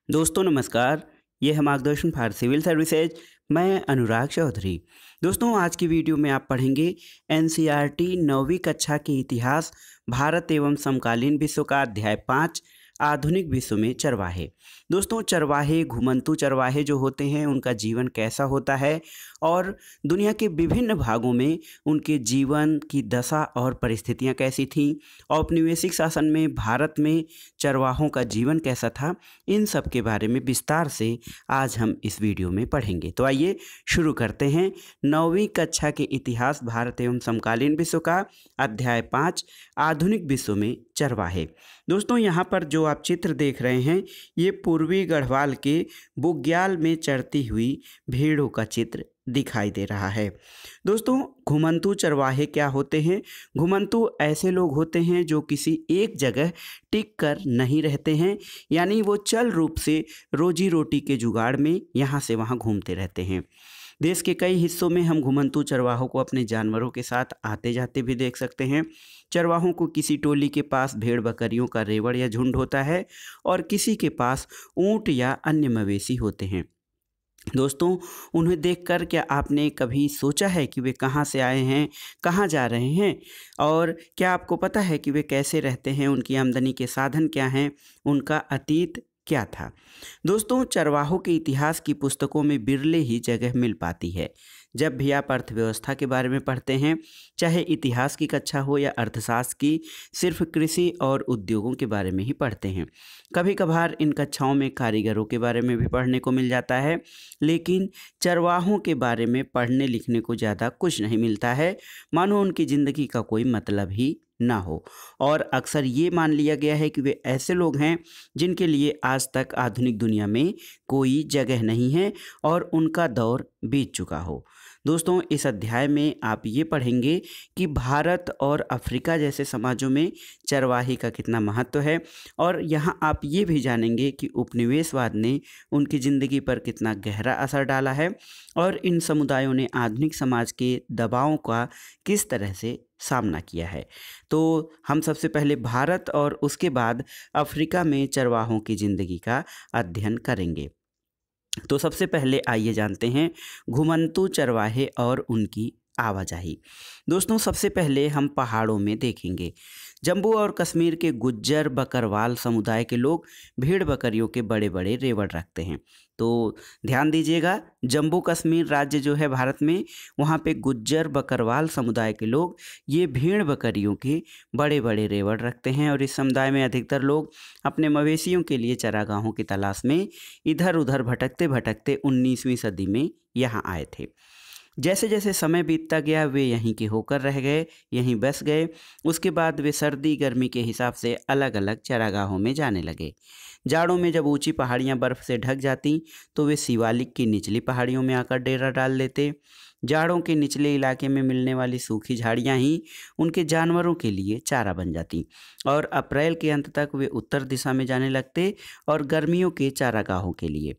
दोस्तों नमस्कार। ये है मार्गदर्शन फॉर सिविल सर्विसेज। मैं अनुराग चौधरी। दोस्तों आज की वीडियो में आप पढ़ेंगे एनसीईआरटी 9वीं कक्षा के इतिहास भारत एवं समकालीन विश्व का अध्याय 5 आधुनिक विश्व में चरवाहे। दोस्तों चरवाहे घुमंतू चरवाहे जो होते हैं उनका जीवन कैसा होता है और दुनिया के विभिन्न भागों में उनके जीवन की दशा और परिस्थितियां कैसी थीं, औपनिवेशिक शासन में भारत में चरवाहों का जीवन कैसा था, इन सब के बारे में विस्तार से आज हम इस वीडियो में पढ़ेंगे। तो आइए शुरू करते हैं 9वीं कक्षा के इतिहास भारत एवं समकालीन विश्व का अध्याय 5 आधुनिक विश्व में चरवाहे। दोस्तों यहाँ पर जो आप चित्र देख रहे हैं ये पूर्वी गढ़वाल के बुग्याल में चरती हुई भेड़ों का चित्र दिखाई दे रहा है। दोस्तों घुमंतू चरवाहे क्या होते हैं? घुमंतू ऐसे लोग होते हैं जो किसी एक जगह टिक कर नहीं रहते हैं, यानी वो चल रूप से रोजी रोटी के जुगाड़ में यहाँ से वहाँ घूमते रहते हैं। देश के कई हिस्सों में हम घुमंतू चरवाहों को अपने जानवरों के साथ आते जाते भी देख सकते हैं। चरवाहों को किसी टोली के पास भेड़ बकरियों का रेवड़ या झुंड होता है और किसी के पास ऊंट या अन्य मवेशी होते हैं। दोस्तों उन्हें देखकर क्या आपने कभी सोचा है कि वे कहाँ से आए हैं, कहाँ जा रहे हैं, और क्या आपको पता है कि वे कैसे रहते हैं, उनकी आमदनी के साधन क्या हैं, उनका अतीत क्या था? दोस्तों चरवाहों के इतिहास की पुस्तकों में बिरले ही जगह मिल पाती है। जब भी आप अर्थव्यवस्था के बारे में पढ़ते हैं, चाहे इतिहास की कक्षा हो या अर्थशास्त्र की, सिर्फ कृषि और उद्योगों के बारे में ही पढ़ते हैं। कभी कभार इन कक्षाओं में कारीगरों के बारे में भी पढ़ने को मिल जाता है, लेकिन चरवाहों के बारे में पढ़ने लिखने को ज़्यादा कुछ नहीं मिलता है, मानो उनकी ज़िंदगी का कोई मतलब ही ना हो। और अक्सर ये मान लिया गया है कि वे ऐसे लोग हैं जिनके लिए आज तक आधुनिक दुनिया में कोई जगह नहीं है और उनका दौर बीत चुका हो। दोस्तों इस अध्याय में आप ये पढ़ेंगे कि भारत और अफ्रीका जैसे समाजों में चरवाहे का कितना महत्व है, और यहाँ आप ये भी जानेंगे कि उपनिवेशवाद ने उनकी ज़िंदगी पर कितना गहरा असर डाला है और इन समुदायों ने आधुनिक समाज के दबावों का किस तरह से सामना किया है। तो हम सबसे पहले भारत और उसके बाद अफ्रीका में चरवाहों की ज़िंदगी का अध्ययन करेंगे। तो सबसे पहले आइए जानते हैं घुमंतू चरवाहे और उनकी आवाजाही। दोस्तों सबसे पहले हम पहाड़ों में देखेंगे। जम्मू और कश्मीर के गुज्जर बकरवाल समुदाय के लोग भेड़ बकरियों के बड़े बड़े रेवड़ रखते हैं। तो ध्यान दीजिएगा, जम्मू कश्मीर राज्य जो है भारत में, वहाँ पे गुज्जर बकरवाल समुदाय के लोग ये भेड़ बकरियों के बड़े बड़े रेवड़ रखते हैं और इस समुदाय में अधिकतर लोग अपने मवेशियों के लिए चरागाहों की तलाश में इधर उधर भटकते भटकते 19वीं सदी में यहाँ आए थे। जैसे जैसे समय बीतता गया वे यहीं के होकर रह गए, यहीं बस गए। उसके बाद वे सर्दी गर्मी के हिसाब से अलग अलग चरागाहों में जाने लगे। जाड़ों में जब ऊंची पहाड़ियां बर्फ़ से ढक जाती तो वे शिवालिक की निचली पहाड़ियों में आकर डेरा डाल लेते। जाड़ों के निचले इलाके में मिलने वाली सूखी झाड़ियां ही उनके जानवरों के लिए चारा बन जाती और अप्रैल के अंत तक वे उत्तर दिशा में जाने लगते और गर्मियों के चारागाहों के लिए।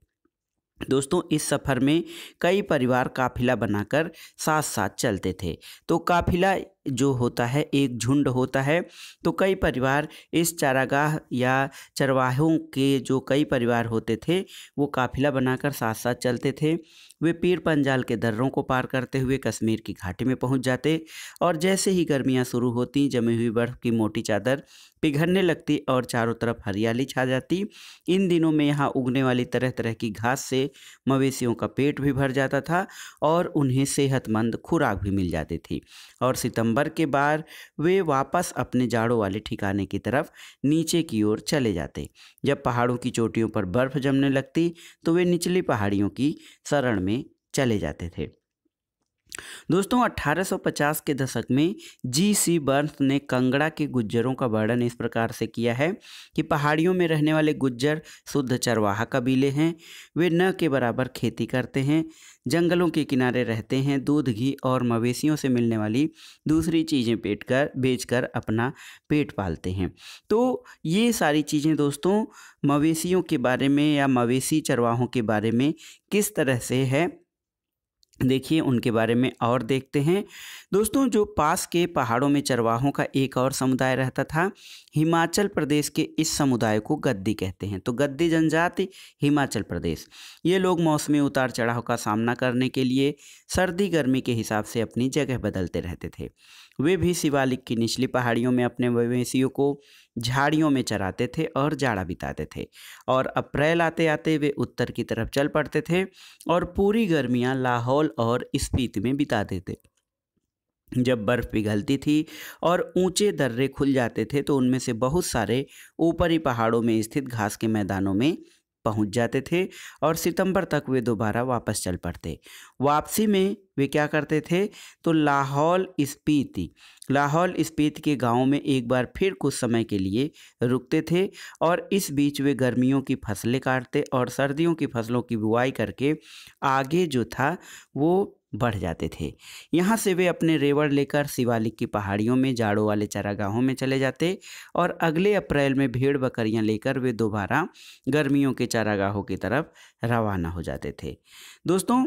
दोस्तों इस सफ़र में कई परिवार काफिला बनाकर साथ साथ चलते थे। तो काफिला जो होता है एक झुंड होता है। तो कई परिवार इस चारागाह या चरवाहों के जो कई परिवार होते थे वो काफिला बनाकर साथ साथ चलते थे। वे पीर पंजाल के दर्रों को पार करते हुए कश्मीर की घाटी में पहुंच जाते और जैसे ही गर्मियां शुरू होती जमी हुई बर्फ़ की मोटी चादर पिघलने लगती और चारों तरफ हरियाली छा जाती। इन दिनों में यहाँ उगने वाली तरह तरह की घास से मवेशियों का पेट भी भर जाता था और उन्हें सेहतमंद खुराक भी मिल जाती थी। और सितंबर के बाद वे वापस अपने जाड़ों वाले ठिकाने की तरफ नीचे की ओर चले जाते। जब पहाड़ों की चोटियों पर बर्फ़ जमने लगती तो वे निचली पहाड़ियों की शरण में चले जाते थे। दोस्तों 1850 के दशक में जी.सी. बर्न्स ने कंगड़ा के गुज्जरों का वर्णन इस प्रकार से किया है कि पहाड़ियों में रहने वाले गुज्जर शुद्ध चरवाहा कबीले हैं। वे न के बराबर खेती करते हैं, जंगलों के किनारे रहते हैं, दूध घी और मवेशियों से मिलने वाली दूसरी चीज़ें बेचकर अपना पेट पालते हैं। तो ये सारी चीज़ें दोस्तों मवेशियों के बारे में या मवेशी चरवाहों के बारे में किस तरह से है, देखिए उनके बारे में और देखते हैं। दोस्तों, जो पास के पहाड़ों में चरवाहों का एक और समुदाय रहता था। हिमाचल प्रदेश के इस समुदाय को गद्दी कहते हैं। तो गद्दी जनजाति, हिमाचल प्रदेश। ये लोग मौसमी उतार चढ़ाव का सामना करने के लिए सर्दी गर्मी के हिसाब से अपनी जगह बदलते रहते थे। वे भी शिवालिक की निचली पहाड़ियों में अपने मवेशियों को झाड़ियों में चराते थे और जाड़ा बिताते थे। और अप्रैल आते आते वे उत्तर की तरफ चल पड़ते थे और पूरी गर्मियां लाहौल और स्पीति में बिताते थे। जब बर्फ़ पिघलती थी और ऊंचे दर्रे खुल जाते थे तो उनमें से बहुत सारे ऊपरी पहाड़ों में स्थित घास के मैदानों में पहुंच जाते थे और सितंबर तक वे दोबारा वापस चल पड़ते। वापसी में वे क्या करते थे, तो लाहौल स्पीति के गांवों में एक बार फिर कुछ समय के लिए रुकते थे और इस बीच वे गर्मियों की फसलें काटते और सर्दियों की फसलों की बुआई करके आगे जो था वो बढ़ जाते थे। यहाँ से वे अपने रेवड़ लेकर शिवालिक की पहाड़ियों में जाड़ों वाले चारागाहों में चले जाते और अगले अप्रैल में भेड़ बकरियाँ लेकर वे दोबारा गर्मियों के चारागाहों की तरफ रवाना हो जाते थे। दोस्तों,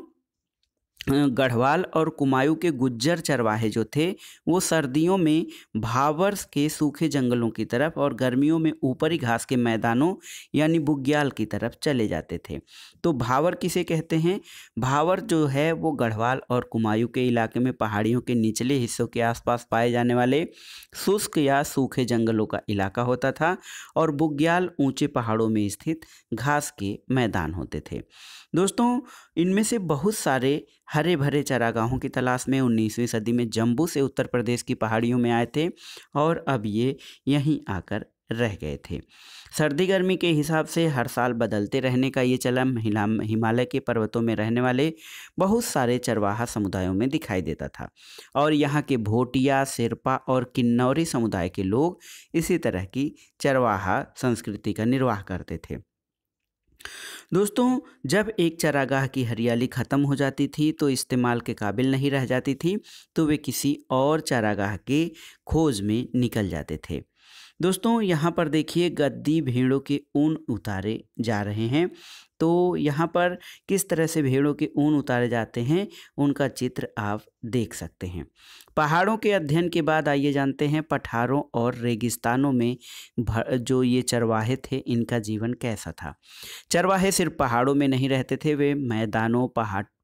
गढ़वाल और कुमायूं के गुज्जर चरवाहे जो थे वो सर्दियों में भावर के सूखे जंगलों की तरफ और गर्मियों में ऊपरी घास के मैदानों यानी बुग्याल की तरफ चले जाते थे। तो भावर किसे कहते हैं? भावर जो है वो गढ़वाल और कुमायूं के इलाके में पहाड़ियों के निचले हिस्सों के आसपास पाए जाने वाले शुष्क या सूखे जंगलों का इलाका होता था और बुग्याल ऊंचे पहाड़ों में स्थित घास के मैदान होते थे। दोस्तों, इनमें से बहुत सारे हरे भरे चारागाहों की तलाश में 19वीं सदी में जम्बू से उत्तर प्रदेश की पहाड़ियों में आए थे और अब ये यहीं आकर रह गए थे। सर्दी गर्मी के हिसाब से हर साल बदलते रहने का ये चलन हिमालय के पर्वतों में रहने वाले बहुत सारे चरवाहा समुदायों में दिखाई देता था और यहाँ के भोटिया, शेरपा और किन्नौरी समुदाय के लोग इसी तरह की चरवाहा संस्कृति का निर्वाह करते थे। दोस्तों, जब एक चारागाह की हरियाली ख़त्म हो जाती थी तो इस्तेमाल के काबिल नहीं रह जाती थी, तो वे किसी और चारागाह के खोज में निकल जाते थे। दोस्तों, यहाँ पर देखिए गद्दी भेड़ों के ऊन उतारे जा रहे हैं। तो यहाँ पर किस तरह से भेड़ों के ऊन उतारे जाते हैं उनका चित्र आप देख सकते हैं। पहाड़ों के अध्ययन के बाद आइए जानते हैं पठारों और रेगिस्तानों में जो ये चरवाहे थे इनका जीवन कैसा था। चरवाहे सिर्फ पहाड़ों में नहीं रहते थे, वे मैदानों,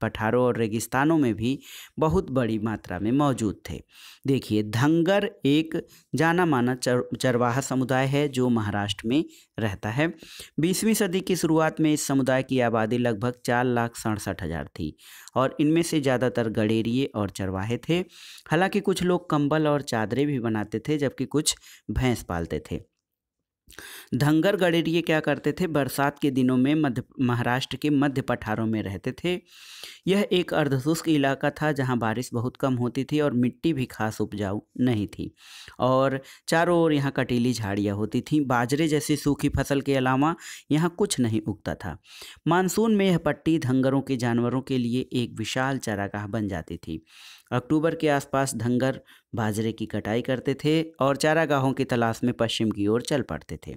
पठारों और रेगिस्तानों में भी बहुत बड़ी मात्रा में मौजूद थे। देखिए, धंगर एक जाना माना चरवाहा समुदाय है जो महाराष्ट्र में रहता है। 20वीं सदी की शुरुआत में इस समुदाय की आबादी लगभग 4,67,000 थी और इनमें से ज़्यादातर गडेरिए और चरवाहे थे। हालांकि कुछ लोग कंबल और चादरें भी बनाते थे जबकि कुछ भैंस पालते थे। धंगर गडेरिए क्या करते थे, बरसात के दिनों में महाराष्ट्र के मध्य पठारों में रहते थे। यह एक अर्धशुष्क इलाका था जहां बारिश बहुत कम होती थी और मिट्टी भी खास उपजाऊ नहीं थी और चारों ओर यहाँ कटीली झाड़ियाँ होती थीं। बाजरे जैसी सूखी फसल के अलावा यहाँ कुछ नहीं उगता था। मानसून में यह पट्टी धंगरों के जानवरों के लिए एक विशाल चारागाह बन जाती थी। अक्टूबर के आसपास धंगर बाजरे की कटाई करते थे और चारागाहों की तलाश में पश्चिम की ओर चल पड़ते थे।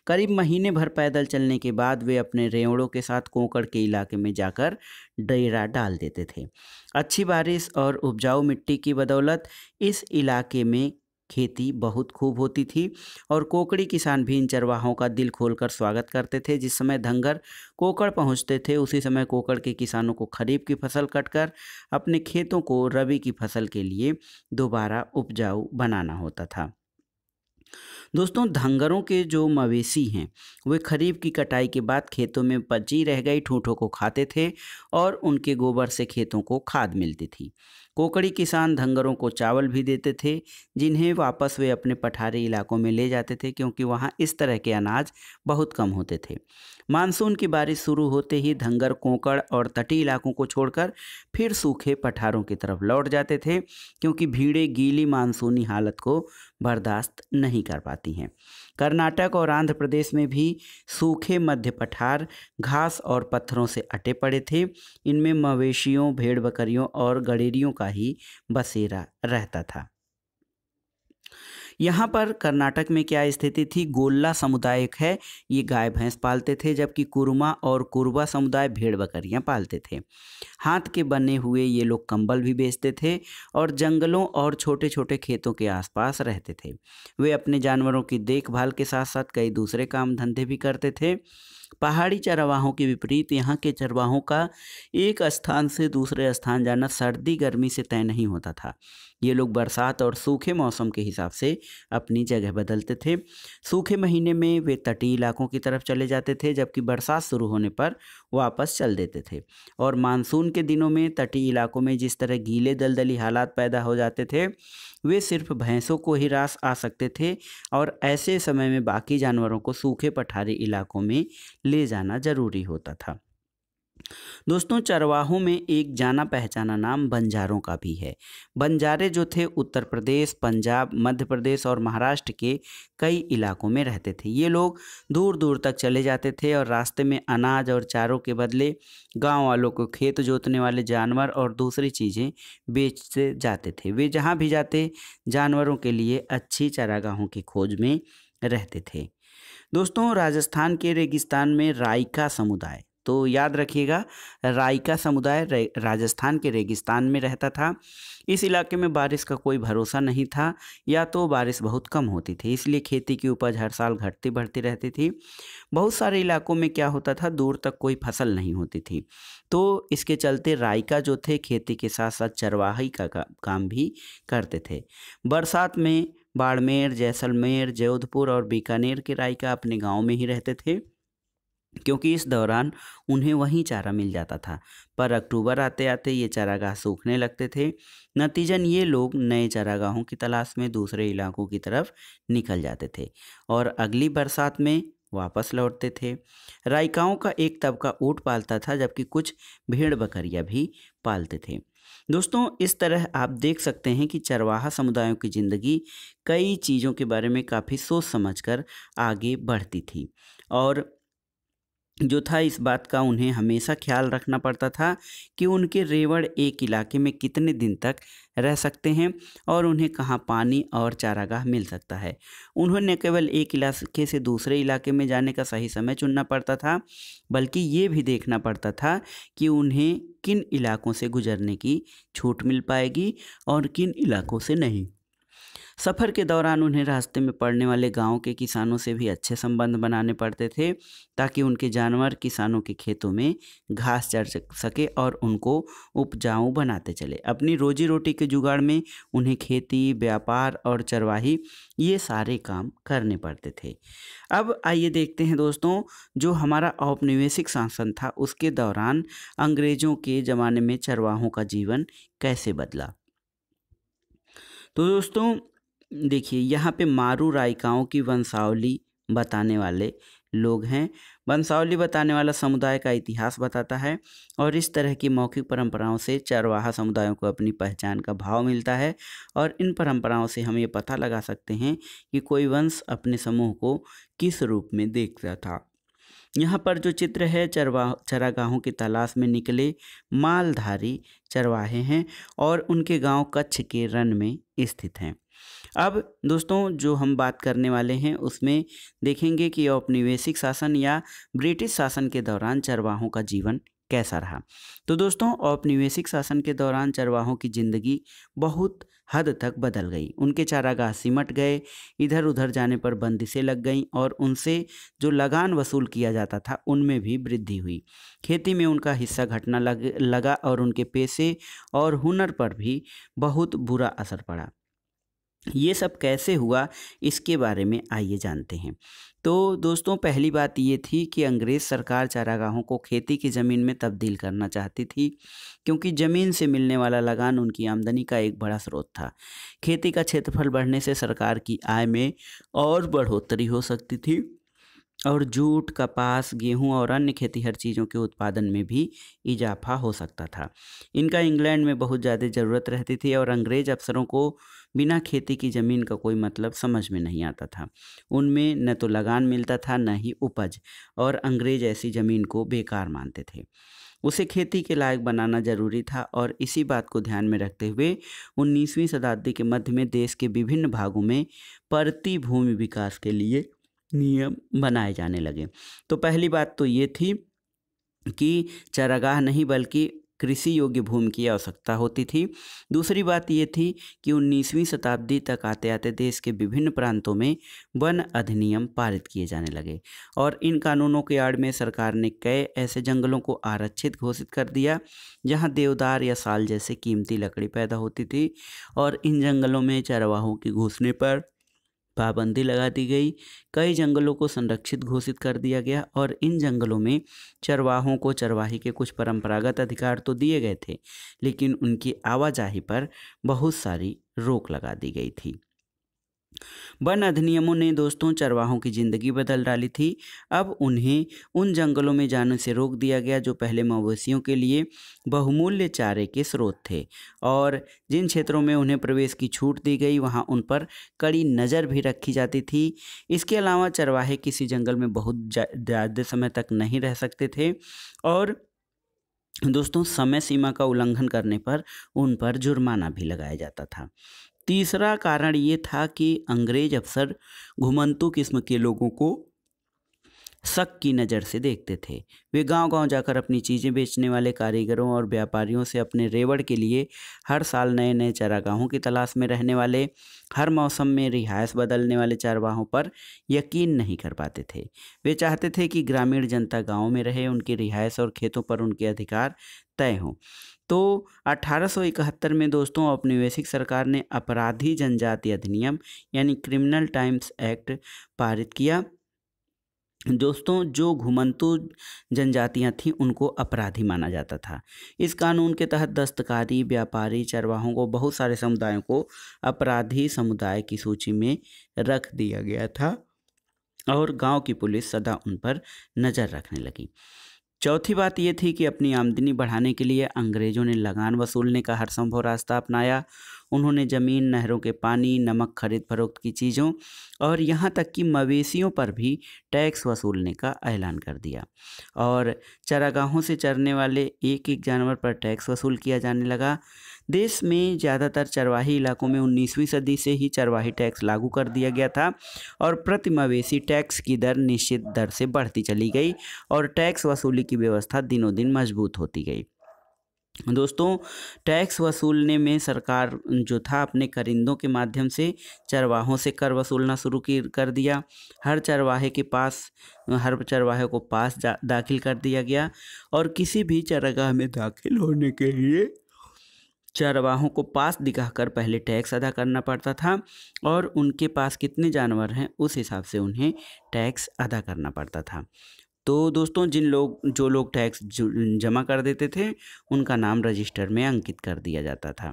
करीब महीने भर पैदल चलने के बाद वे अपने रेवड़ों के साथ कोंकण के इलाके में जाकर डेरा डाल देते थे। अच्छी बारिश और उपजाऊ मिट्टी की बदौलत इस इलाके में खेती बहुत खूब होती थी और कोकड़ी किसान भी इन चरवाहों का दिल खोलकर स्वागत करते थे। जिस समय धंगर कोकड़ पहुंचते थे उसी समय कोकड़ के किसानों को खरीफ की फसल कटकर अपने खेतों को रबी की फसल के लिए दोबारा उपजाऊ बनाना होता था। दोस्तों, धंगरों के जो मवेशी हैं वे खरीफ की कटाई के बाद खेतों में बची रह गई ठूंठों को खाते थे और उनके गोबर से खेतों को खाद मिलती थी। कोकड़ी किसान धंगरों को चावल भी देते थे जिन्हें वापस वे अपने पठारी इलाकों में ले जाते थे क्योंकि वहाँ इस तरह के अनाज बहुत कम होते थे। मानसून की बारिश शुरू होते ही धंगर कोंकण और तटीय इलाकों को छोड़कर फिर सूखे पठारों की तरफ लौट जाते थे क्योंकि भीड़ें गीली मानसूनी हालत को बर्दाश्त नहीं कर पाती हैं। कर्नाटक और आंध्र प्रदेश में भी सूखे मध्य पठार घास और पत्थरों से अटे पड़े थे। इनमें मवेशियों, भेड़ बकरियों और गडेरियों का ही बसेरा रहता था। यहाँ पर कर्नाटक में क्या स्थिति थी, गोल्ला समुदाय एक है, ये गाय भैंस पालते थे, जबकि कुरुमा और कुरुबा समुदाय भेड़ बकरियां पालते थे। हाथ के बने हुए ये लोग कंबल भी बेचते थे और जंगलों और छोटे छोटे खेतों के आसपास रहते थे। वे अपने जानवरों की देखभाल के साथ साथ कई दूसरे काम धंधे भी करते थे। पहाड़ी चरवाहों के विपरीत यहाँ के चरवाहों का एक स्थान से दूसरे स्थान जाना सर्दी गर्मी से तय नहीं होता था। ये लोग बरसात और सूखे मौसम के हिसाब से अपनी जगह बदलते थे। सूखे महीने में वे तटीय इलाकों की तरफ चले जाते थे, जबकि बरसात शुरू होने पर वापस चल देते थे। और मानसून के दिनों में तटीय इलाकों में जिस तरह गीले दलदली हालात पैदा हो जाते थे, वे सिर्फ भैंसों को ही रास आ सकते थे और ऐसे समय में बाकी जानवरों को सूखे पठारी इलाकों में ले जाना जरूरी होता था। दोस्तों, चरवाहों में एक जाना पहचाना नाम बंजारों का भी है। बंजारे जो थे उत्तर प्रदेश, पंजाब, मध्य प्रदेश और महाराष्ट्र के कई इलाकों में रहते थे। ये लोग दूर दूर तक चले जाते थे और रास्ते में अनाज और चारों के बदले गांव वालों को खेत जोतने वाले जानवर और दूसरी चीज़ें बेचते जाते थे। वे जहाँ भी जाते जानवरों के लिए अच्छी चारागाहों की खोज में रहते थे। दोस्तों, राजस्थान के रेगिस्तान में राइका समुदाय, तो याद रखिएगा, राइका समुदाय राजस्थान के रेगिस्तान में रहता था। इस इलाके में बारिश का कोई भरोसा नहीं था, या तो बारिश बहुत कम होती थी, इसलिए खेती की उपज हर साल घटती बढ़ती रहती थी। बहुत सारे इलाकों में क्या होता था, दूर तक कोई फसल नहीं होती थी, तो इसके चलते राइका जो थे खेती के साथ साथ चरवाही का काम भी करते थे। बरसात में बाड़मेर, जैसलमेर, जोधपुर और बीकानेर के राइका अपने गांव में ही रहते थे, क्योंकि इस दौरान उन्हें वहीं चारा मिल जाता था। पर अक्टूबर आते आते ये चारागाह सूखने लगते थे। नतीजन ये लोग नए चारागाहों की तलाश में दूसरे इलाकों की तरफ निकल जाते थे और अगली बरसात में वापस लौटते थे। राइकाओं का एक तबका ऊँट पालता था, जबकि कुछ भेड़ बकरियां भी पालते थे। दोस्तों, इस तरह आप देख सकते हैं कि चरवाहा समुदायों की ज़िंदगी कई चीज़ों के बारे में काफ़ी सोच समझकर आगे बढ़ती थी, और जो था इस बात का उन्हें हमेशा ख्याल रखना पड़ता था कि उनके रेवड़ एक इलाके में कितने दिन तक रह सकते हैं और उन्हें कहाँ पानी और चारागाह मिल सकता है। उन्हें न केवल एक इलाके से दूसरे इलाके में जाने का सही समय चुनना पड़ता था, बल्कि ये भी देखना पड़ता था कि उन्हें किन इलाकों से गुजरने की छूट मिल पाएगी और किन इलाकों से नहीं। सफ़र के दौरान उन्हें रास्ते में पड़ने वाले गांव के किसानों से भी अच्छे संबंध बनाने पड़ते थे, ताकि उनके जानवर किसानों के खेतों में घास चर सके और उनको उपजाऊ बनाते चले। अपनी रोजी रोटी के जुगाड़ में उन्हें खेती, व्यापार और चरवाही ये सारे काम करने पड़ते थे। अब आइए देखते हैं दोस्तों, जो हमारा औपनिवेशिक शासन था उसके दौरान अंग्रेज़ों के ज़माने में चरवाहों का जीवन कैसे बदला। तो दोस्तों देखिए, यहाँ पे मारू राइकाओं की वंशावली बताने वाले लोग हैं। वंशावली बताने वाला समुदाय का इतिहास बताता है, और इस तरह की मौखिक परंपराओं से चरवाहा समुदायों को अपनी पहचान का भाव मिलता है, और इन परंपराओं से हम ये पता लगा सकते हैं कि कोई वंश अपने समूह को किस रूप में देखता था। यहाँ पर जो चित्र है चरागाहों की तलाश में निकले मालधारी चरवाहे हैं, और उनके गांव कच्छ के रन में स्थित हैं। अब दोस्तों, जो हम बात करने वाले हैं उसमें देखेंगे कि औपनिवेशिक शासन या ब्रिटिश शासन के दौरान चरवाहों का जीवन कैसा रहा। तो दोस्तों, औपनिवेशिक शासन के दौरान चरवाहों की ज़िंदगी बहुत हद तक बदल गई। उनके चारागाह सिमट गए, इधर उधर जाने पर बंदिशें लग गईं, और उनसे जो लगान वसूल किया जाता था उनमें भी वृद्धि हुई। खेती में उनका हिस्सा घटना लगा और उनके पेशे और हुनर पर भी बहुत बुरा असर पड़ा। ये सब कैसे हुआ, इसके बारे में आइए जानते हैं। तो दोस्तों, पहली बात ये थी कि अंग्रेज़ सरकार चारागाहों को खेती की ज़मीन में तब्दील करना चाहती थी, क्योंकि ज़मीन से मिलने वाला लगान उनकी आमदनी का एक बड़ा स्रोत था। खेती का क्षेत्रफल बढ़ने से सरकार की आय में और बढ़ोतरी हो सकती थी, और जूट, कपास, गेहूं और अन्य खेतीहर चीज़ों के उत्पादन में भी इजाफा हो सकता था। इनका इंग्लैंड में बहुत ज़्यादा ज़रूरत रहती थी, और अंग्रेज़ अफसरों को बिना खेती की ज़मीन का कोई मतलब समझ में नहीं आता था। उनमें न तो लगान मिलता था, न ही उपज, और अंग्रेज़ ऐसी ज़मीन को बेकार मानते थे। उसे खेती के लायक बनाना जरूरी था और इसी बात को ध्यान में रखते हुए 19वीं शताब्दी के मध्य में देश के विभिन्न भागों में परती भूमि विकास के लिए नियम बनाए जाने लगे। तो पहली बात तो ये थी कि चारागाह नहीं बल्कि कृषि योग्य भूमि की आवश्यकता होती थी। दूसरी बात ये थी कि 19वीं शताब्दी तक आते आते देश के विभिन्न प्रांतों में वन अधिनियम पारित किए जाने लगे और इन कानूनों के आड़ में सरकार ने कई ऐसे जंगलों को आरक्षित घोषित कर दिया जहां देवदार या साल जैसे कीमती लकड़ी पैदा होती थी और इन जंगलों में चरवाहों के घुसने पर पाबंदी लगा दी गई। कई जंगलों को संरक्षित घोषित कर दिया गया और इन जंगलों में चरवाहों को चरवाही के कुछ परंपरागत अधिकार तो दिए गए थे, लेकिन उनकी आवाजाही पर बहुत सारी रोक लगा दी गई थी। वन अधिनियमों ने दोस्तों चरवाहों की ज़िंदगी बदल डाली थी। अब उन्हें उन जंगलों में जाने से रोक दिया गया जो पहले मवेशियों के लिए बहुमूल्य चारे के स्रोत थे और जिन क्षेत्रों में उन्हें प्रवेश की छूट दी गई वहां उन पर कड़ी नज़र भी रखी जाती थी। इसके अलावा चरवाहे किसी जंगल में बहुत ज़्यादा समय तक नहीं रह सकते थे और दोस्तों समय सीमा का उल्लंघन करने पर उन पर जुर्माना भी लगाया जाता था। तीसरा कारण ये था कि अंग्रेज अफसर घुमंतू किस्म के लोगों को शक की नज़र से देखते थे। वे गांव-गांव जाकर अपनी चीज़ें बेचने वाले कारीगरों और व्यापारियों से अपने रेवड़ के लिए हर साल नए नए चारागाहों की तलाश में रहने वाले, हर मौसम में रिहायश बदलने वाले चरवाहों पर यकीन नहीं कर पाते थे। वे चाहते थे कि ग्रामीण जनता गाँव में रहे, उनकी रिहायश और खेतों पर उनके अधिकार तय हों। तो 1871 में दोस्तों औपनिवेशिक सरकार ने अपराधी जनजाति अधिनियम यानी क्रिमिनल टाइम्स एक्ट पारित किया। दोस्तों जो घुमंतू जनजातियां थीं उनको अपराधी माना जाता था। इस कानून के तहत दस्तकारी, व्यापारी, चरवाहों को बहुत सारे समुदायों को अपराधी समुदाय की सूची में रख दिया गया था और गांव की पुलिस सदा उन पर नज़र रखने लगी। चौथी बात ये थी कि अपनी आमदनी बढ़ाने के लिए अंग्रेज़ों ने लगान वसूलने का हर संभव रास्ता अपनाया। उन्होंने ज़मीन, नहरों के पानी, नमक, खरीद फरोख्त की चीज़ों और यहाँ तक कि मवेशियों पर भी टैक्स वसूलने का ऐलान कर दिया और चरागाहों से चरने वाले एक एक जानवर पर टैक्स वसूल किया जाने लगा। देश में ज़्यादातर चरवाही इलाकों में 19वीं सदी से ही चरवाही टैक्स लागू कर दिया गया था और प्रति मवेशी टैक्स की दर निश्चित दर से बढ़ती चली गई और टैक्स वसूली की व्यवस्था दिनों दिन मजबूत होती गई। दोस्तों टैक्स वसूलने में सरकार जो था अपने करिंदों के माध्यम से चरवाहों से कर वसूलना शुरू कर दिया। हर चरवाहे को पास दाखिल कर दिया गया और किसी भी चरागाह में दाखिल होने के लिए चरवाहों को पास दिखाकर पहले टैक्स अदा करना पड़ता था और उनके पास कितने जानवर हैं उस हिसाब से उन्हें टैक्स अदा करना पड़ता था। तो दोस्तों जो लोग टैक्स जमा कर देते थे उनका नाम रजिस्टर में अंकित कर दिया जाता था।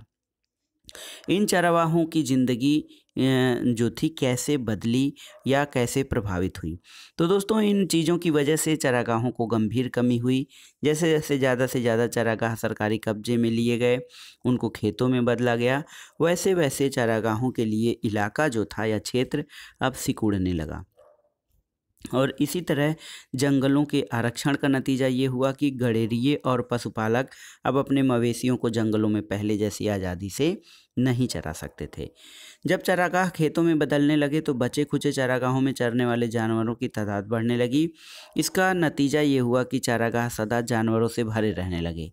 इन चरवाहों की ज़िंदगी जो थी कैसे बदली या कैसे प्रभावित हुई, तो दोस्तों इन चीज़ों की वजह से चरागाहों को गंभीर कमी हुई। जैसे जैसे ज़्यादा से ज़्यादा चरागाह सरकारी कब्जे में लिए गए, उनको खेतों में बदला गया, वैसे वैसे चरागाहों के लिए इलाका जो था या क्षेत्र अब सिकुड़ने लगा। और इसी तरह जंगलों के आरक्षण का नतीजा ये हुआ कि गड़ेरिये और पशुपालक अब अपने मवेशियों को जंगलों में पहले जैसी आज़ादी से नहीं चरा सकते थे। जब चरागाह खेतों में बदलने लगे तो बचे खुचे चरागाहों में चरने वाले जानवरों की तादाद बढ़ने लगी। इसका नतीजा ये हुआ कि चरागाह सदा जानवरों से भरे रहने लगे।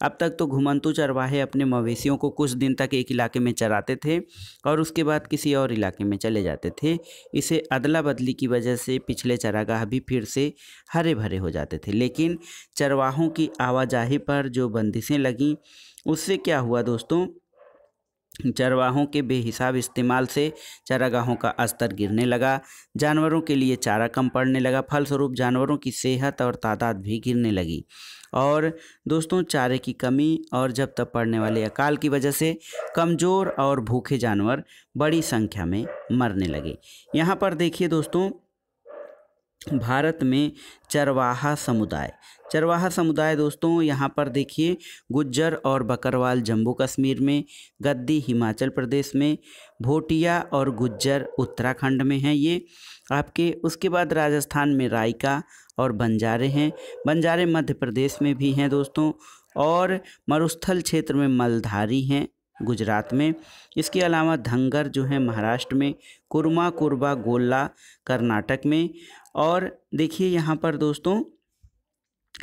अब तक तो घुमंतू चरवाहे अपने मवेशियों को कुछ दिन तक एक इलाके में चराते थे और उसके बाद किसी और इलाके में चले जाते थे। इसे अदला बदली की वजह से पिछले चरागाह भी फिर से हरे भरे हो जाते थे, लेकिन चरवाहों की आवाजाही पर जो बंदिशें लगीं उससे क्या हुआ दोस्तों, चरवाहों के बेहिसाब इस्तेमाल से चरागाहों का स्तर गिरने लगा, जानवरों के लिए चारा कम पड़ने लगा, फलस्वरूप जानवरों की सेहत और तादाद भी गिरने लगी और दोस्तों चारे की कमी और जब तब पड़ने वाले अकाल की वजह से कमज़ोर और भूखे जानवर बड़ी संख्या में मरने लगे। यहाँ पर देखिए दोस्तों भारत में चरवाहा समुदाय दोस्तों यहाँ पर देखिए, गुज्जर और बकरवाल जम्मू कश्मीर में, गद्दी हिमाचल प्रदेश में, भोटिया और गुज्जर उत्तराखंड में हैं ये आपके। उसके बाद राजस्थान में राइका और बंजारे हैं, बंजारे मध्य प्रदेश में भी हैं दोस्तों, और मरुस्थल क्षेत्र में मलधारी हैं गुजरात में। इसके अलावा धंगर जो है महाराष्ट्र में, कुरमा कुरबा गोल्ला कर्नाटक में। और देखिए यहाँ पर दोस्तों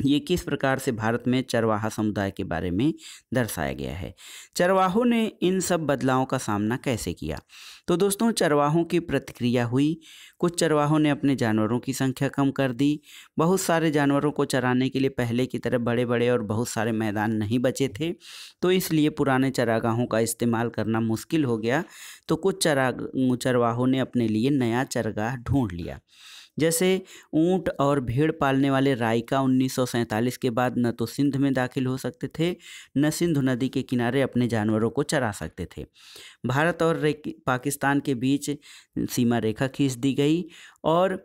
ये किस प्रकार से भारत में चरवाहा समुदाय के बारे में दर्शाया गया है। चरवाहों ने इन सब बदलावों का सामना कैसे किया? तो दोस्तों चरवाहों की प्रतिक्रिया हुई। कुछ चरवाहों ने अपने जानवरों की संख्या कम कर दी। बहुत सारे जानवरों को चराने के लिए पहले की तरह बड़े बड़े और बहुत सारे मैदान नहीं बचे थे, तो इसलिए पुराने चरागाहों का इस्तेमाल करना मुश्किल हो गया। तो कुछ चरवाहों ने अपने लिए नया चरगाह ढूंढ लिया। जैसे ऊंट और भेड़ पालने वाले राइका 1947 के बाद न तो सिंध में दाखिल हो सकते थे, न सिंधु नदी के किनारे अपने जानवरों को चरा सकते थे। भारत और पाकिस्तान के बीच सीमा रेखा खींच दी गई और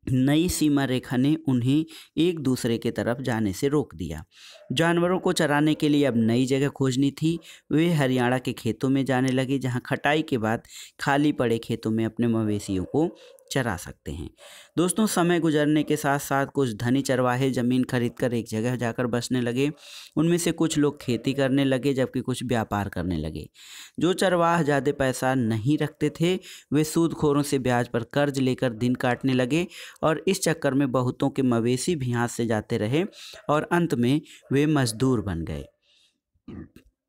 नई सीमा रेखा ने उन्हें एक दूसरे के तरफ जाने से रोक दिया। जानवरों को चराने के लिए अब नई जगह खोजनी थी। वे हरियाणा के खेतों में जाने लगे, जहां खटाई के बाद खाली पड़े खेतों में अपने मवेशियों को चरा सकते हैं। दोस्तों समय गुजरने के साथ साथ कुछ धनी चरवाहे ज़मीन खरीदकर एक जगह जाकर बसने लगे। उनमें से कुछ लोग खेती करने लगे, जबकि कुछ व्यापार करने लगे। जो चरवाह ज़्यादा पैसा नहीं रखते थे, वे सूदखोरों से ब्याज पर कर्ज लेकर दिन काटने लगे, और इस चक्कर में बहुतों के मवेशी भी हाथ से जाते रहे और अंत में वे मजदूर बन गए।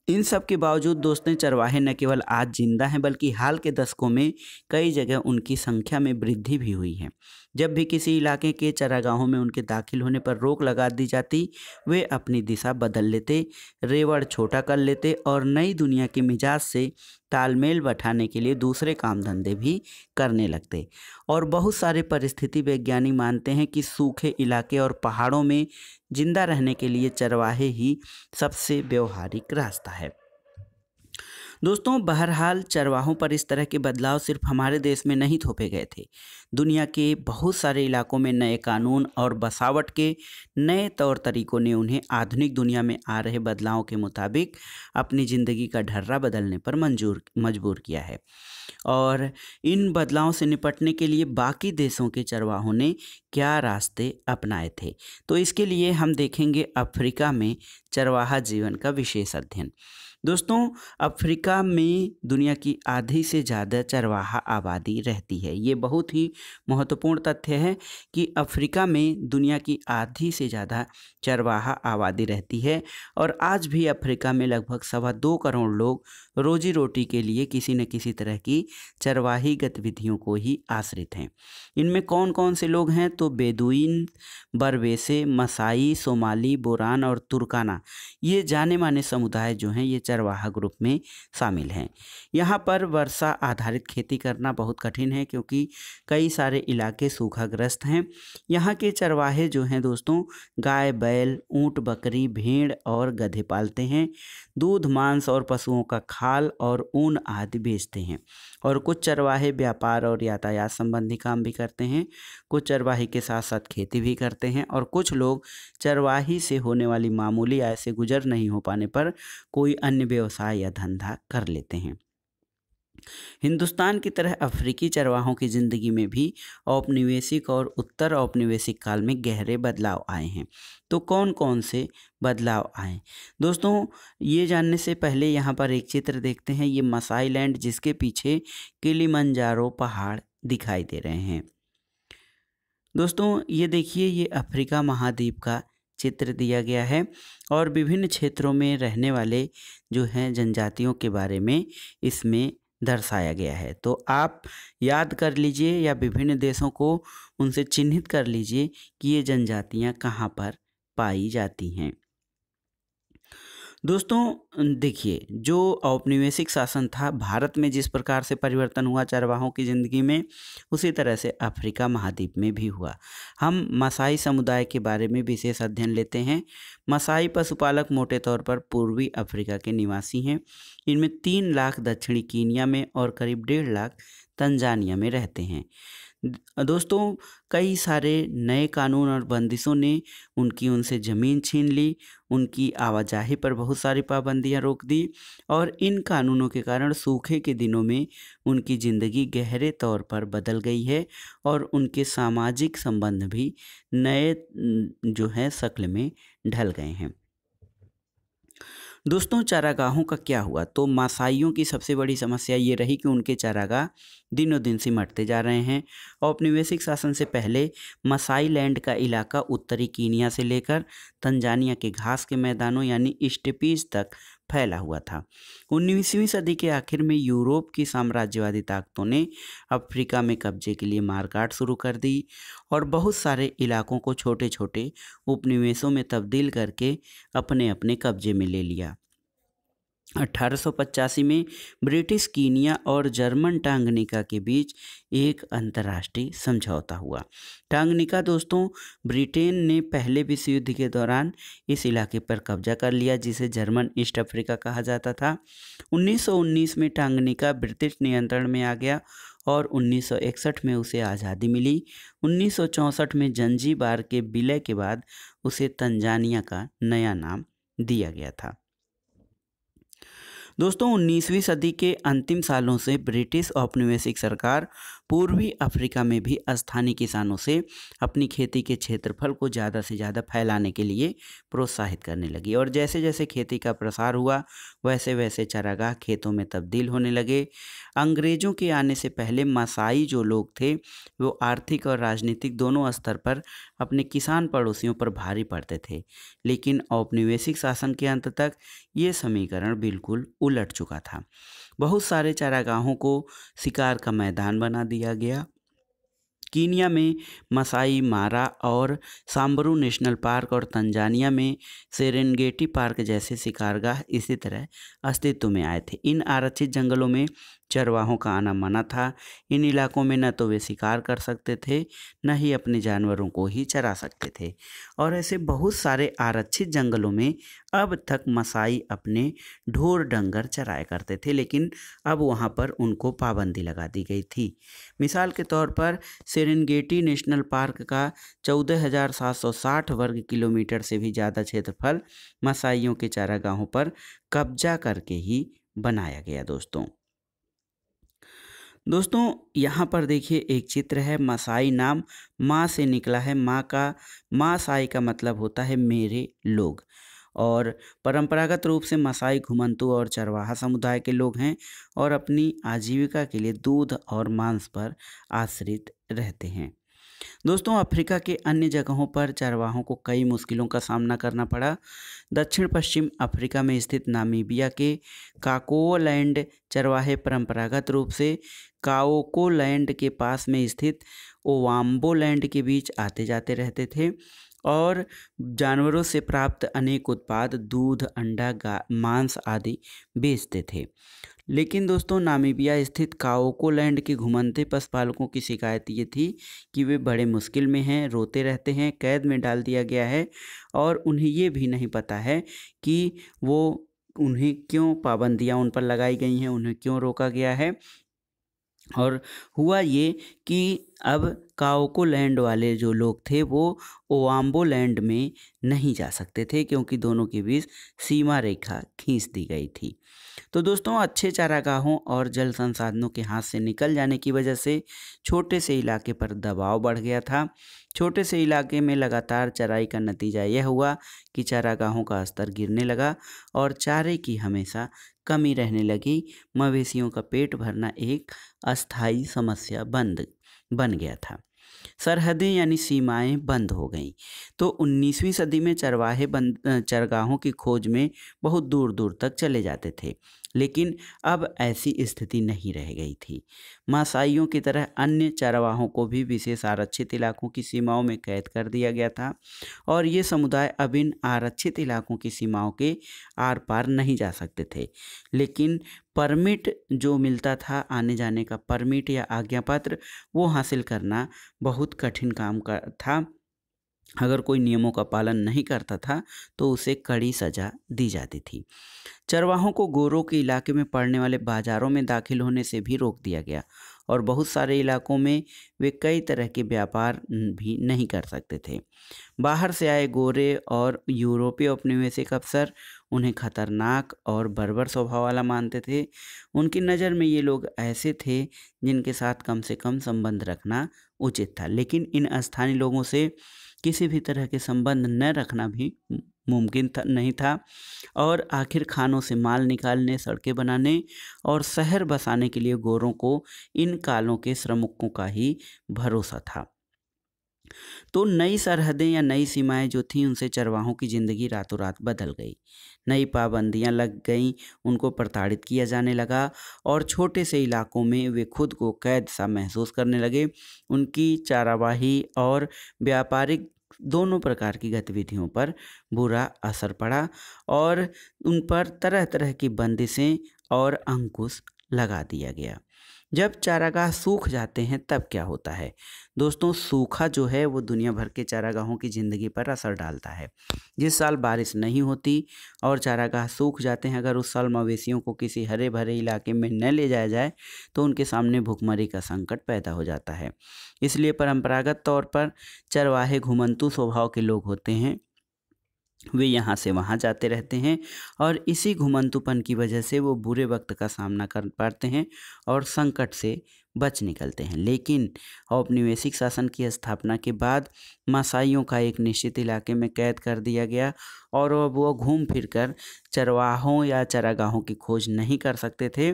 इन सब के बावजूद दोस्तों चरवाहे न केवल आज जिंदा हैं, बल्कि हाल के दशकों में कई जगह उनकी संख्या में वृद्धि भी हुई है। जब भी किसी इलाके के चरागाहों में उनके दाखिल होने पर रोक लगा दी जाती, वे अपनी दिशा बदल लेते, रेवड़ छोटा कर लेते और नई दुनिया के मिजाज से तालमेल बैठाने के लिए दूसरे काम धंधे भी करने लगते। और बहुत सारे परिस्थिति वैज्ञानिक मानते हैं कि सूखे इलाके और पहाड़ों में जिंदा रहने के लिए चरवाहे ही सबसे व्यवहारिक रास्ता है। दोस्तों बहरहाल चरवाहों पर इस तरह के बदलाव सिर्फ हमारे देश में नहीं थोपे गए थे। दुनिया के बहुत सारे इलाकों में नए कानून और बसावट के नए तौर तरीकों ने उन्हें आधुनिक दुनिया में आ रहे बदलावों के मुताबिक अपनी ज़िंदगी का ढर्रा बदलने पर मजबूर किया है। और इन बदलावों से निपटने के लिए बाकी देशों के चरवाहों ने क्या रास्ते अपनाए थे, तो इसके लिए हम देखेंगे अफ्रीका में चरवाहा जीवन का विशेष अध्ययन। दोस्तों अफ्रीका में दुनिया की आधी से ज़्यादा चरवाहा आबादी रहती है। ये बहुत ही महत्वपूर्ण तथ्य है कि अफ्रीका में दुनिया की आधी से ज़्यादा चरवाहा आबादी रहती है, और आज भी अफ्रीका में लगभग 2.25 करोड़ लोग रोजी रोटी के लिए किसी न किसी तरह की चरवाही गतिविधियों को ही आश्रित हैं। इनमें कौन कौन से लोग हैं? तो बेदुइन, बरवेसे, मसाई, सोमाली, बोरान और तुर्काना, ये जाने माने समुदाय जो हैं ये चरवाहा ग्रुप में शामिल हैं। यहाँ पर वर्षा आधारित खेती करना बहुत कठिन है, क्योंकि कई सारे इलाके सूखाग्रस्त हैं। यहाँ के चरवाहे जो हैं दोस्तों गाय, बैल, ऊँट, बकरी, भेड़ और गधे पालते हैं। दूध, मांस और पशुओं का खाल और ऊन आदि बेचते हैं। और कुछ चरवाहे व्यापार और यातायात संबंधी काम भी करते हैं। कुछ चरवाहे के साथ साथ खेती भी करते हैं, और कुछ लोग चरवाही से होने वाली मामूली आय से गुजर नहीं हो पाने पर कोई अन्य व्यवसाय या धंधा कर लेते हैं। हिंदुस्तान की तरह अफ्रीकी चरवाहों की ज़िंदगी में भी औपनिवेशिक और उत्तर औपनिवेशिक काल में गहरे बदलाव आए हैं। तो कौन कौन से बदलाव आए दोस्तों, ये जानने से पहले यहाँ पर एक चित्र देखते हैं। ये मसाई लैंड, जिसके पीछे किलिमंजारो पहाड़ दिखाई दे रहे हैं। दोस्तों ये देखिए, ये अफ्रीका महाद्वीप का चित्र दिया गया है, और विभिन्न क्षेत्रों में रहने वाले जो हैं जनजातियों के बारे में इसमें दर्शाया गया है। तो आप याद कर लीजिए या विभिन्न देशों को उनसे चिन्हित कर लीजिए कि ये जनजातियां कहाँ पर पाई जाती हैं। दोस्तों देखिए, जो औपनिवेशिक शासन था भारत में जिस प्रकार से परिवर्तन हुआ चरवाहों की ज़िंदगी में, उसी तरह से अफ्रीका महाद्वीप में भी हुआ। हम मसाई समुदाय के बारे में विशेष अध्ययन लेते हैं। मसाई पशुपालक मोटे तौर पर पूर्वी अफ्रीका के निवासी हैं। इनमें 3 लाख दक्षिणी कीनिया में और करीब 1.5 लाख तंजानिया में रहते हैं। दोस्तों कई सारे नए कानून और बंदिशों ने उनसे ज़मीन छीन ली, उनकी आवाजाही पर बहुत सारी पाबंदियां रोक दी और इन कानूनों के कारण सूखे के दिनों में उनकी ज़िंदगी गहरे तौर पर बदल गई है और उनके सामाजिक संबंध भी नए जो है शक्ल में ढल गए हैं। दोस्तों चारागाहों का क्या हुआ? तो मासाइयों की सबसे बड़ी समस्या ये रही कि उनके चारागाह दिनों दिन सिमटते जा रहे हैं। औपनिवेशिक शासन से पहले मसाई लैंड का इलाका उत्तरी कीनिया से लेकर तंजानिया के घास के मैदानों यानी स्टेपीज तक फैला हुआ था। 19वीं सदी के आखिर में यूरोप की साम्राज्यवादी ताकतों ने अफ्रीका में कब्जे के लिए मारकाट शुरू कर दी और बहुत सारे इलाकों को छोटे छोटे उपनिवेशों में तब्दील करके अपने अपने कब्जे में ले लिया। 1885 में ब्रिटिश कीनिया और जर्मन टांगनिका के बीच एक अंतर्राष्ट्रीय समझौता हुआ। टांगनिका दोस्तों ब्रिटेन ने पहले विश्व युद्ध के दौरान इस इलाके पर कब्जा कर लिया जिसे जर्मन ईस्ट अफ्रीका कहा जाता था। 1919 में टांगनिका ब्रिटिश नियंत्रण में आ गया और 1961 में उसे आज़ादी मिली। 1964 में जंजीबार के विलय के बाद उसे तंजानिया का नया नाम दिया गया था। दोस्तों 19वीं सदी के अंतिम सालों से ब्रिटिश औपनिवेशिक सरकार पूर्वी अफ्रीका में भी स्थानीय किसानों से अपनी खेती के क्षेत्रफल को ज़्यादा से ज़्यादा फैलाने के लिए प्रोत्साहित करने लगी और जैसे जैसे खेती का प्रसार हुआ वैसे वैसे चारागाह खेतों में तब्दील होने लगे। अंग्रेज़ों के आने से पहले मसाई जो लोग थे वो आर्थिक और राजनीतिक दोनों स्तर पर अपने किसान पड़ोसियों पर भारी पड़ते थे, लेकिन औपनिवेशिक शासन के अंत तक ये समीकरण बिल्कुल उलट चुका था। बहुत सारे चारागाहों को शिकार का मैदान बना दिया गया। कीनिया में मसाई मारा और सांबरू नेशनल पार्क और तंजानिया में सेरेंगेटी पार्क जैसे शिकारगाह इसी तरह अस्तित्व में आए थे। इन आरक्षित जंगलों में चरवाहों का आना मना था। इन इलाकों में न तो वे शिकार कर सकते थे न ही अपने जानवरों को ही चरा सकते थे और ऐसे बहुत सारे आरक्षित जंगलों में अब तक मसाई अपने ढोर डंगर चराया करते थे, लेकिन अब वहाँ पर उनको पाबंदी लगा दी गई थी। मिसाल के तौर पर सेरेंगेटी नेशनल पार्क का 14,760 वर्ग किलोमीटर से भी ज़्यादा क्षेत्रफल मसाइयों के चारागाहों पर कब्जा करके ही बनाया गया। दोस्तों यहाँ पर देखिए एक चित्र है। मसाई नाम माँ से निकला है। मासाई का मतलब होता है मेरे लोग और परंपरागत रूप से मसाई घुमंतू और चरवाहा समुदाय के लोग हैं और अपनी आजीविका के लिए दूध और मांस पर आश्रित रहते हैं। दोस्तों अफ्रीका के अन्य जगहों पर चरवाहों को कई मुश्किलों का सामना करना पड़ा। दक्षिण पश्चिम अफ्रीका में स्थित नामीबिया के काकोलैंड चरवाहे परंपरागत रूप से काओकोलैंड के पास में स्थित ओवाम्बोलैंड के बीच आते जाते रहते थे और जानवरों से प्राप्त अनेक उत्पाद दूध, अंडा, मांस आदि बेचते थे। लेकिन दोस्तों नामीबिया स्थित काओकोलैंड के घुमंते पशुपालकों की शिकायत ये थी कि वे बड़े मुश्किल में हैं, रोते रहते हैं, कैद में डाल दिया गया है और उन्हें ये भी नहीं पता है कि उन्हें क्यों पाबंदियां उन पर लगाई गई हैं, उन्हें क्यों रोका गया है। और हुआ ये कि अब काओकोलैंड वाले जो लोग थे वो ओवाम्बोलैंड में नहीं जा सकते थे क्योंकि दोनों के बीच सीमा रेखा खींच दी गई थी। तो दोस्तों अच्छे चारागाहों और जल संसाधनों के हाथ से निकल जाने की वजह से छोटे से इलाके पर दबाव बढ़ गया था। छोटे से इलाके में लगातार चराई का नतीजा यह हुआ कि चारागाहों का स्तर गिरने लगा और चारे की हमेशा कमी रहने लगी। मवेशियों का पेट भरना एक अस्थायी समस्या बन गया था। सरहदें यानी सीमाएं बंद हो गईं। तो 19वीं सदी में चरवाहे चरगाहों की खोज में बहुत दूर दूर तक चले जाते थे, लेकिन अब ऐसी स्थिति नहीं रह गई थी। मासाइयों की तरह अन्य चरवाहों को भी विशेष आरक्षित इलाकों की सीमाओं में कैद कर दिया गया था और ये समुदाय अब इन आरक्षित इलाकों की सीमाओं के आर पार नहीं जा सकते थे। लेकिन परमिट जो मिलता था, आने जाने का परमिट या आज्ञा पत्र, वो हासिल करना बहुत कठिन काम का था। अगर कोई नियमों का पालन नहीं करता था तो उसे कड़ी सज़ा दी जाती थी। चरवाहों को गोरों के इलाके में पड़ने वाले बाज़ारों में दाखिल होने से भी रोक दिया गया और बहुत सारे इलाकों में वे कई तरह के व्यापार भी नहीं कर सकते थे। बाहर से आए गोरे और यूरोपीय औपनिवेशिक अफसर उन्हें खतरनाक और बर्बर स्वभाव वाला मानते थे। उनकी नज़र में ये लोग ऐसे थे जिनके साथ कम से कम संबंध रखना उचित था, लेकिन इन स्थानीय लोगों से किसी भी तरह के संबंध न रखना भी मुमकिन था नहीं था। और आखिर खानों से माल निकालने, सड़कें बनाने और शहर बसाने के लिए गोरों को इन कालों के श्रमिकों का ही भरोसा था। तो नई सरहदें या नई सीमाएं जो थीं उनसे चरवाहों की ज़िंदगी रातों रात बदल गई। नई पाबंदियां लग गईं, उनको प्रताड़ित किया जाने लगा और छोटे से इलाकों में वे खुद को कैद सा महसूस करने लगे। उनकी चारावाही और व्यापारिक दोनों प्रकार की गतिविधियों पर बुरा असर पड़ा और उन पर तरह तरह की बंदिशें और अंकुश लगा दिया गया। जब चारागाह सूख जाते हैं तब क्या होता है दोस्तों? सूखा जो है वो दुनिया भर के चारागाहों की ज़िंदगी पर असर डालता है। जिस साल बारिश नहीं होती और चारागाह सूख जाते हैं, अगर उस साल मवेशियों को किसी हरे भरे इलाके में न ले जाया जाए तो उनके सामने भुखमरी का संकट पैदा हो जाता है। इसलिए परंपरागत तौर पर चरवाहे घुमंतू स्वभाव के लोग होते हैं। वे यहाँ से वहाँ जाते रहते हैं और इसी घुमंतूपन की वजह से वो बुरे वक्त का सामना कर पाते हैं और संकट से बच निकलते हैं। लेकिन औपनिवेशिक शासन की स्थापना के बाद मासाइयों का एक निश्चित इलाके में कैद कर दिया गया और अब वो घूम फिर कर चरवाहों या चारागाहों की खोज नहीं कर सकते थे।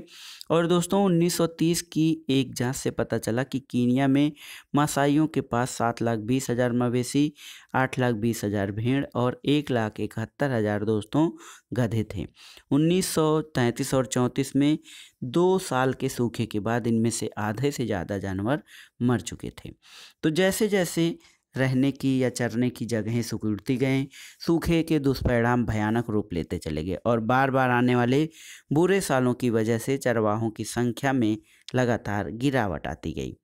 और दोस्तों 1930 की एक जांच से पता चला कि कीनिया में मासाइयों के पास 7,20,000 मवेशी, 8,20,000 भेड़ और 1,71,000 दोस्तों गधे थे। 1933 और 34 में 2 साल के सूखे के बाद इनमें से आधे से ज़्यादा जानवर मर चुके थे। तो जैसे जैसे रहने की या चरने की जगहें सिकुड़ती गईं, सूखे के दुष्परिणाम भयानक रूप लेते चले गए और बार बार आने वाले बुरे सालों की वजह से चरवाहों की संख्या में लगातार गिरावट आती गई।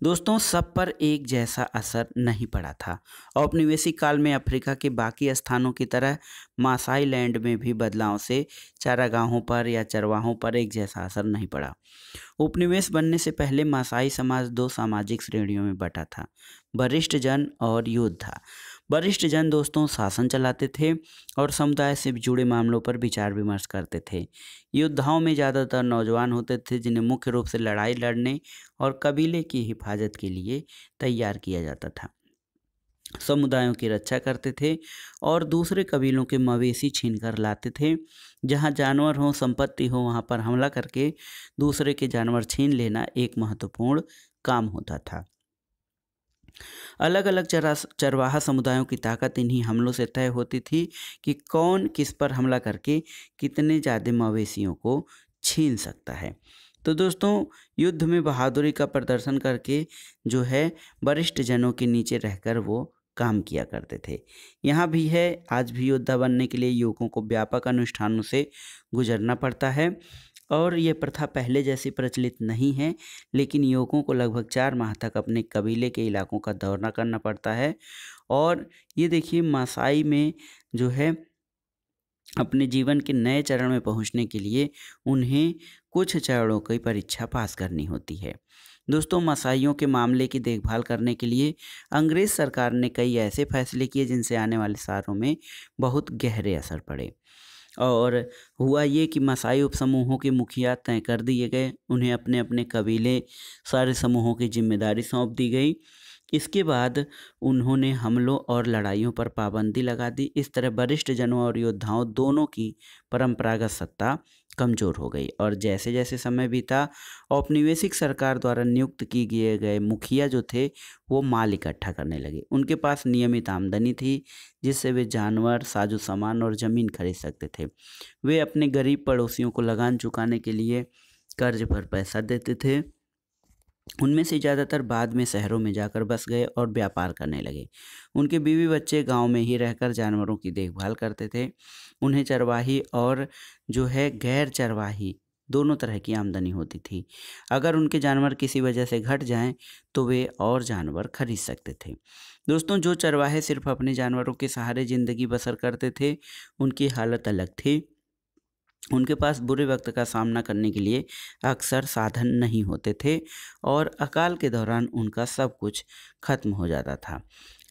दोस्तों सब पर एक जैसा असर नहीं पड़ा था। औपनिवेशिक काल में अफ्रीका के बाकी स्थानों की तरह मासाई लैंड में भी बदलाव से चारागाहों पर या चरवाहों पर एक जैसा असर नहीं पड़ा। उपनिवेश बनने से पहले मासाई समाज 2 सामाजिक श्रेणियों में बटा था, वरिष्ठ जन और योद्धा। वरिष्ठ जन दोस्तों शासन चलाते थे और समुदाय से जुड़े मामलों पर विचार विमर्श करते थे। योद्धाओं में ज़्यादातर नौजवान होते थे जिन्हें मुख्य रूप से लड़ाई लड़ने और कबीले की हिफाजत के लिए तैयार किया जाता था। समुदायों की रक्षा करते थे और दूसरे कबीलों के मवेशी छीन कर लाते थे। जहाँ जानवर हो, संपत्ति हो, वहाँ पर हमला करके दूसरे के जानवर छीन लेना एक महत्वपूर्ण काम होता था। अलग अलग चरवाहा समुदायों की ताकत इन्हीं हमलों से तय होती थी कि कौन किस पर हमला करके कितने ज़्यादा मवेशियों को छीन सकता है। तो दोस्तों युद्ध में बहादुरी का प्रदर्शन करके जो है वरिष्ठ जनों के नीचे रहकर वो काम किया करते थे। यहाँ भी है, आज भी योद्धा बनने के लिए युवकों को व्यापक अनुष्ठानों से गुजरना पड़ता है और ये प्रथा पहले जैसी प्रचलित नहीं है, लेकिन युवकों को लगभग 4 माह तक अपने कबीले के इलाकों का दौरा करना पड़ता है। और ये देखिए मासाई में जो है अपने जीवन के नए चरण में पहुंचने के लिए उन्हें कुछ चरणों की परीक्षा पास करनी होती है। दोस्तों मासाइयों के मामले की देखभाल करने के लिए अंग्रेज़ सरकार ने कई ऐसे फैसले किए जिनसे आने वाले सालों में बहुत गहरे असर पड़े। और हुआ ये कि मासाई उपसमूहों के मुखिया तय कर दिए गए, उन्हें अपने अपने कबीले सारे समूहों की जिम्मेदारी सौंप दी गई। इसके बाद उन्होंने हमलों और लड़ाइयों पर पाबंदी लगा दी। इस तरह वरिष्ठ जनों और योद्धाओं दोनों की परंपरागत सत्ता कमज़ोर हो गई और जैसे जैसे समय बीता औपनिवेशिक सरकार द्वारा नियुक्त किए गए मुखिया जो थे वो माल इकट्ठा करने लगे। उनके पास नियमित आमदनी थी जिससे वे जानवर, साजो सामान और ज़मीन खरीद सकते थे। वे अपने गरीब पड़ोसियों को लगान चुकाने के लिए कर्ज पर पैसा देते थे। उनमें से ज़्यादातर बाद में शहरों में जाकर बस गए और व्यापार करने लगे। उनके बीवी बच्चे गांव में ही रहकर जानवरों की देखभाल करते थे। उन्हें चरवाही और जो है गैर चरवाही दोनों तरह की आमदनी होती थी। अगर उनके जानवर किसी वजह से घट जाएं तो वे और जानवर खरीद सकते थे। दोस्तों जो चरवाहे सिर्फ अपने जानवरों के सहारे ज़िंदगी बसर करते थे उनकी हालत अलग थी उनके पास बुरे वक्त का सामना करने के लिए अक्सर साधन नहीं होते थे और अकाल के दौरान उनका सब कुछ खत्म हो जाता था।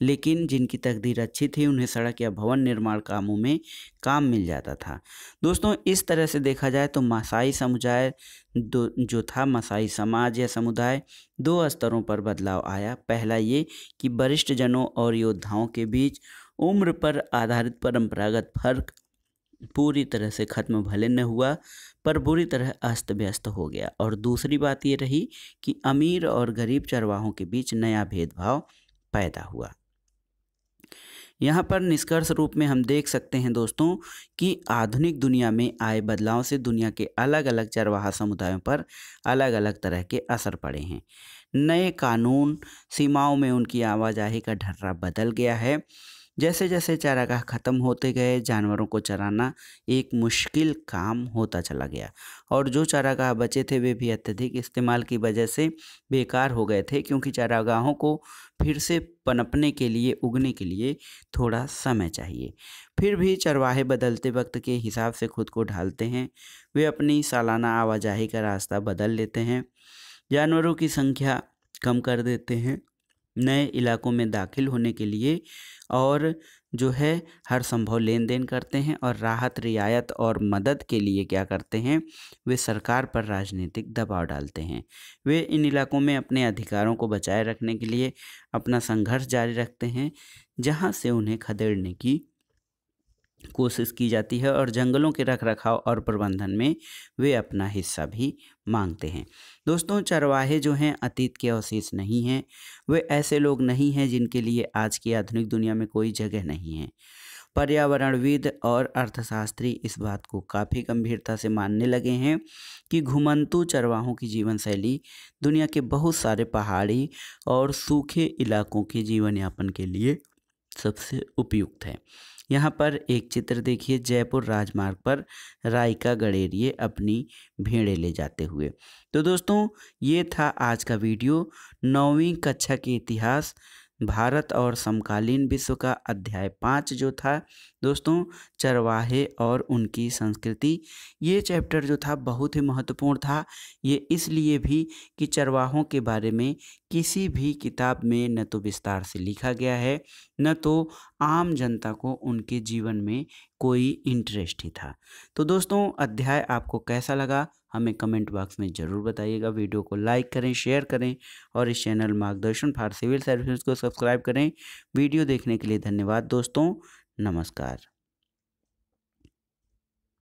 लेकिन जिनकी तकदीर अच्छी थी उन्हें सड़क या भवन निर्माण कामों में काम मिल जाता था। दोस्तों, इस तरह से देखा जाए तो मसाई समुदाय जो था मसाई समाज या समुदाय, दो स्तरों पर बदलाव आया। पहला ये कि वरिष्ठ जनों और योद्धाओं के बीच उम्र पर आधारित परंपरागत फर्क पूरी तरह से खत्म भले न हुआ पर बुरी तरह अस्त व्यस्त हो गया। और दूसरी बात ये रही कि अमीर और गरीब चरवाहों के बीच नया भेदभाव पैदा हुआ। यहाँ पर निष्कर्ष रूप में हम देख सकते हैं दोस्तों कि आधुनिक दुनिया में आए बदलाव से दुनिया के अलग अलग चरवाहा समुदायों पर अलग अलग तरह के असर पड़े हैं। नए कानून सीमाओं में उनकी आवाजाही का ढर्रा बदल गया है। जैसे जैसे चारागाह खत्म होते गए जानवरों को चराना एक मुश्किल काम होता चला गया और जो चारागाह बचे थे वे भी अत्यधिक इस्तेमाल की वजह से बेकार हो गए थे, क्योंकि चारागाहों को फिर से पनपने के लिए, उगने के लिए थोड़ा समय चाहिए। फिर भी चरवाहे बदलते वक्त के हिसाब से खुद को ढालते हैं। वे अपनी सालाना आवाजाही का रास्ता बदल लेते हैं, जानवरों की संख्या कम कर देते हैं, नए इलाकों में दाखिल होने के लिए और जो है हर संभव लेन देन करते हैं और राहत, रियायत और मदद के लिए क्या करते हैं, वे सरकार पर राजनीतिक दबाव डालते हैं। वे इन इलाकों में अपने अधिकारों को बचाए रखने के लिए अपना संघर्ष जारी रखते हैं, जहां से उन्हें खदेड़ने की कोशिश की जाती है और जंगलों के रखरखाव और प्रबंधन में वे अपना हिस्सा भी मांगते हैं। दोस्तों, चरवाहे जो हैं अतीत के अवशेष नहीं हैं। वे ऐसे लोग नहीं हैं जिनके लिए आज की आधुनिक दुनिया में कोई जगह नहीं है। पर्यावरणविद और अर्थशास्त्री इस बात को काफ़ी गंभीरता से मानने लगे हैं कि घुमंतू चरवाहों की जीवन शैली दुनिया के बहुत सारे पहाड़ी और सूखे इलाकों के जीवन यापन के लिए सबसे उपयुक्त है। यहाँ पर एक चित्र देखिए, जयपुर राजमार्ग पर राइका गडेरिए अपनी भेड़ें ले जाते हुए। तो दोस्तों, ये था आज का वीडियो। 9वीं कक्षा के इतिहास भारत और समकालीन विश्व का अध्याय 5 जो था दोस्तों, चरवाहे और उनकी संस्कृति। ये चैप्टर जो था बहुत ही महत्वपूर्ण था। ये इसलिए भी कि चरवाहों के बारे में किसी भी किताब में न तो विस्तार से लिखा गया है, न तो आम जनता को उनके जीवन में कोई इंटरेस्ट ही था। तो दोस्तों, अध्याय आपको कैसा लगा हमें कमेंट बॉक्स में ज़रूर बताइएगा। वीडियो को लाइक करें, शेयर करें और इस चैनल मार्गदर्शन फॉर सिविल सर्विसेज को सब्सक्राइब करें। वीडियो देखने के लिए धन्यवाद दोस्तों। नमस्कार।